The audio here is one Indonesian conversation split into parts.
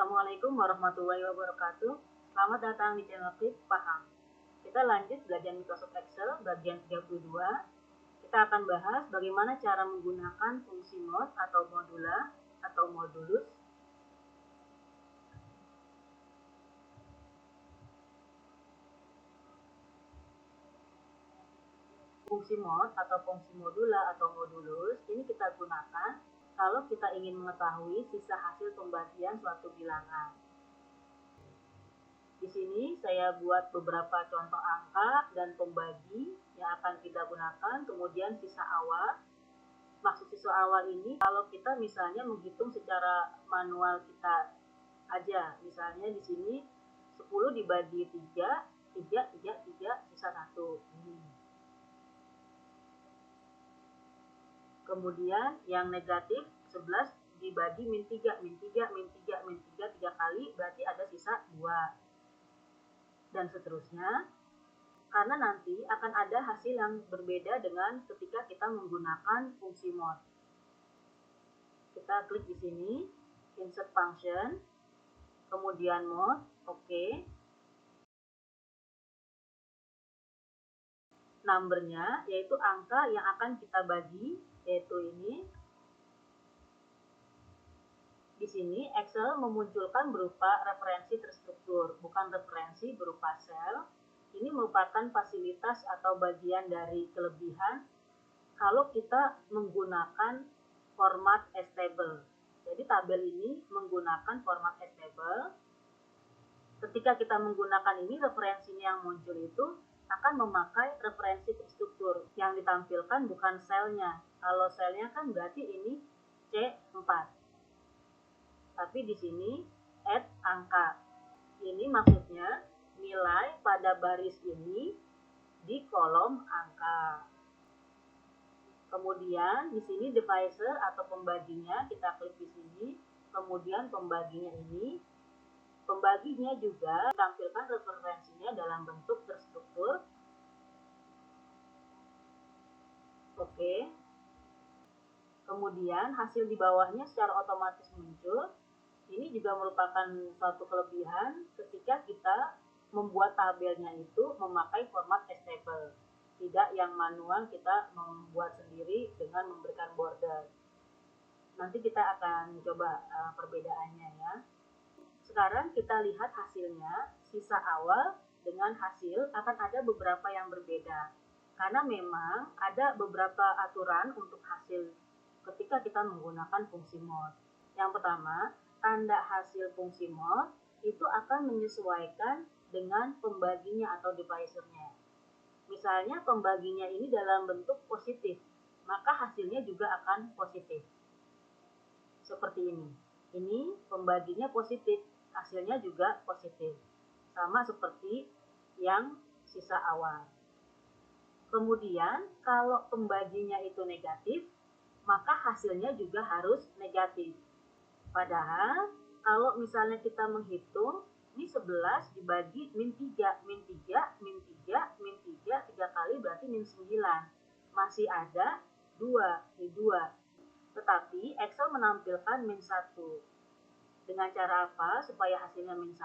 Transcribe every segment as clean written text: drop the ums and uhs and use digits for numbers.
Assalamualaikum warahmatullahi wabarakatuh. Selamat datang di channel Klik Paham. Kita lanjut belajar Microsoft Excel bagian 32. Kita akan bahas bagaimana cara menggunakan fungsi mod atau modula atau modulus. Fungsi mod atau fungsi modula atau modulus ini kita gunakan kalau kita ingin mengetahui sisa hasil pembagian suatu bilangan. Di sini saya buat beberapa contoh angka dan pembagi yang akan kita gunakan, kemudian sisa awal. Maksud sisa awal ini kalau kita misalnya menghitung secara manual kita aja, misalnya di sini 10 dibagi 3, 3, sisa 1. Kemudian yang negatif 11 dibagi min 3, min 3, min 3, min 3, 3 kali berarti ada sisa 2. Dan seterusnya, karena nanti akan ada hasil yang berbeda dengan ketika kita menggunakan fungsi mod. Kita klik di sini, insert function, kemudian mod, oke. Numbernya yaitu angka yang akan kita bagi, yaitu ini. Di sini Excel memunculkan berupa referensi terstruktur, bukan referensi berupa sel. Ini merupakan fasilitas atau bagian dari kelebihan kalau kita menggunakan format S-table. Jadi tabel ini menggunakan format S-table. Ketika kita menggunakan ini, referensinya yang muncul itu akan memakai referensi terstruktur. Yang ditampilkan bukan selnya. Kalau selnya kan berarti ini C4. Tapi di sini add angka. Ini maksudnya nilai pada baris ini di kolom angka. Kemudian di sini divisor atau pembaginya, kita klik di sini. Kemudian pembaginya ini, pembaginya juga tampilkan referensinya dalam bentuk terstruktur. Oke. Kemudian hasil di bawahnya secara otomatis muncul. Ini juga merupakan suatu kelebihan ketika kita membuat tabelnya itu memakai format S-table. Tidak yang manual kita membuat sendiri dengan memberikan border. Nanti kita akan coba perbedaannya ya. Sekarang kita lihat hasilnya, sisa awal dengan hasil akan ada beberapa yang berbeda. Karena memang ada beberapa aturan untuk hasil ketika kita menggunakan fungsi mod. Yang pertama, tanda hasil fungsi mod itu akan menyesuaikan dengan pembaginya atau divisornya. Misalnya pembaginya ini dalam bentuk positif, maka hasilnya juga akan positif. Seperti ini. Ini pembaginya positif, hasilnya juga positif. Sama seperti yang sisa awal. Kemudian kalau pembaginya itu negatif, maka hasilnya juga harus negatif. Padahal kalau misalnya kita menghitung, ini 11 dibagi min 3, min 3, min 3, min 3, 3 kali berarti min 9. Masih ada 2, ini 2. Tetapi Excel menampilkan min 1. Dengan cara apa? Supaya hasilnya min 1,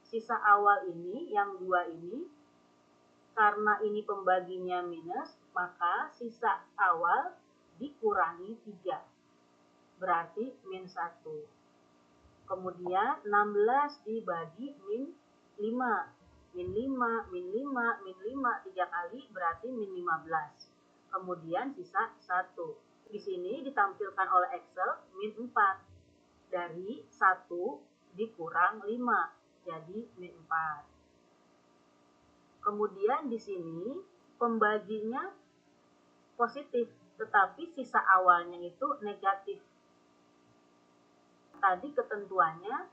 sisa awal ini, yang 2 ini, karena ini pembaginya minus, maka sisa awal dikurangi 3. Berarti min 1. Kemudian 16 dibagi min 5. Min 5, min 5, min 5, 3 kali berarti min 15. Kemudian sisa 1. Di sini ditampilkan oleh Excel min 4. Dari 1 dikurang 5. Jadi min 4. Kemudian di sini pembaginya positif, tetapi sisa awalnya itu negatif. Tadi ketentuannya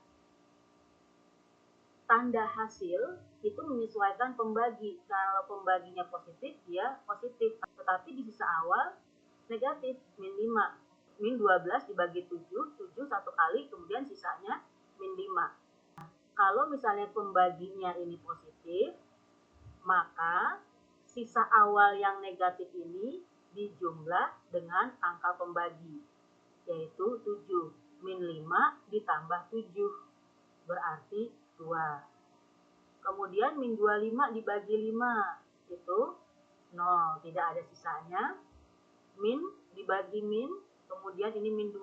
tanda hasil itu menyesuaikan pembagi. Kalau pembaginya positif, dia positif. Tetapi di sisa awal negatif, min 5. Min 12 dibagi 7, 7 satu kali, kemudian sisanya min 5. Kalau misalnya pembaginya ini positif, maka sisa awal yang negatif ini dijumlah dengan angka pembagi, yaitu 7. min 5 ditambah 7, berarti 2. Kemudian min 25 dibagi 5, itu 0, tidak ada sisanya. Min dibagi min, kemudian ini min 2,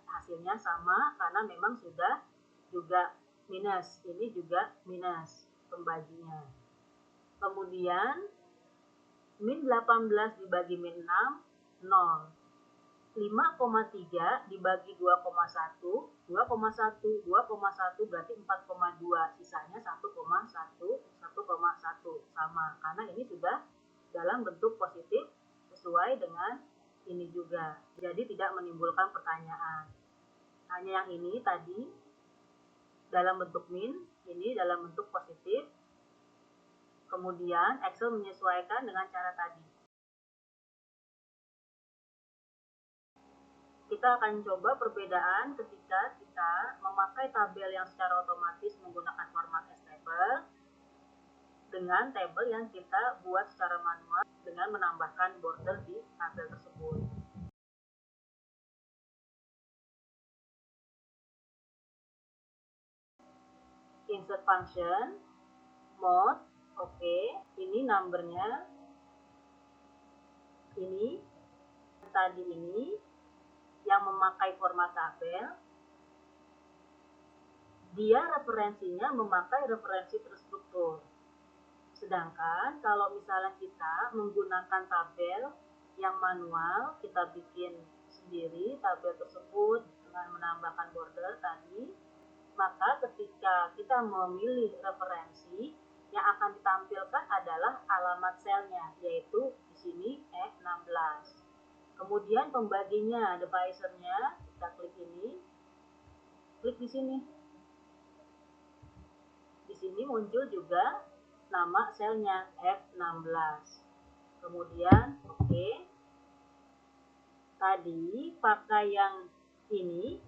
hasilnya sama karena memang sudah juga minus, ini juga minus pembaginya. Kemudian min 18 dibagi min 6, 0. 5,3 dibagi 2,1, 2,1 berarti 4,2, sisanya 1,1, 1,1, sama, karena ini sudah dalam bentuk positif sesuai dengan ini juga, jadi tidak menimbulkan pertanyaan. Hanya yang ini tadi dalam bentuk min, ini dalam bentuk positif, kemudian Excel menyesuaikan dengan cara tadi. Kita akan coba perbedaan ketika kita memakai tabel yang secara otomatis menggunakan format S-Table dengan tabel yang kita buat secara manual dengan menambahkan border di tabel tersebut. Insert function, mode, oke, ini numbernya, ini, tadi ini, yang memakai format tabel, dia referensinya memakai referensi terstruktur. Sedangkan kalau misalnya kita menggunakan tabel yang manual, kita bikin sendiri tabel tersebut dengan menambahkan border tadi, maka ketika kita memilih referensi, yang akan ditampilkan adalah alamat selnya, yaitu di sini E16. Kemudian pembaginya, divisornya, kita klik ini, klik di sini. Di sini muncul juga nama selnya F16. Kemudian oke. Tadi pakai yang ini,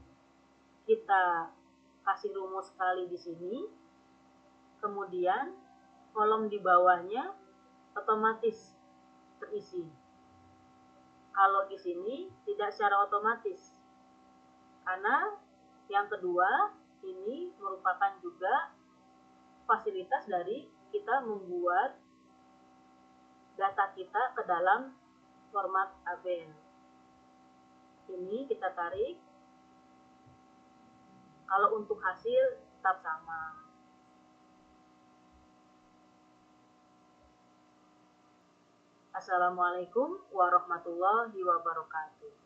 kita kasih rumus kali di sini. Kemudian kolom di bawahnya otomatis terisi. Kalau di sini tidak secara otomatis. Karena yang kedua ini merupakan juga fasilitas dari kita membuat data kita ke dalam format tabel. Ini kita tarik. Kalau untuk hasil tetap sama. Assalamualaikum warahmatullahi wabarakatuh.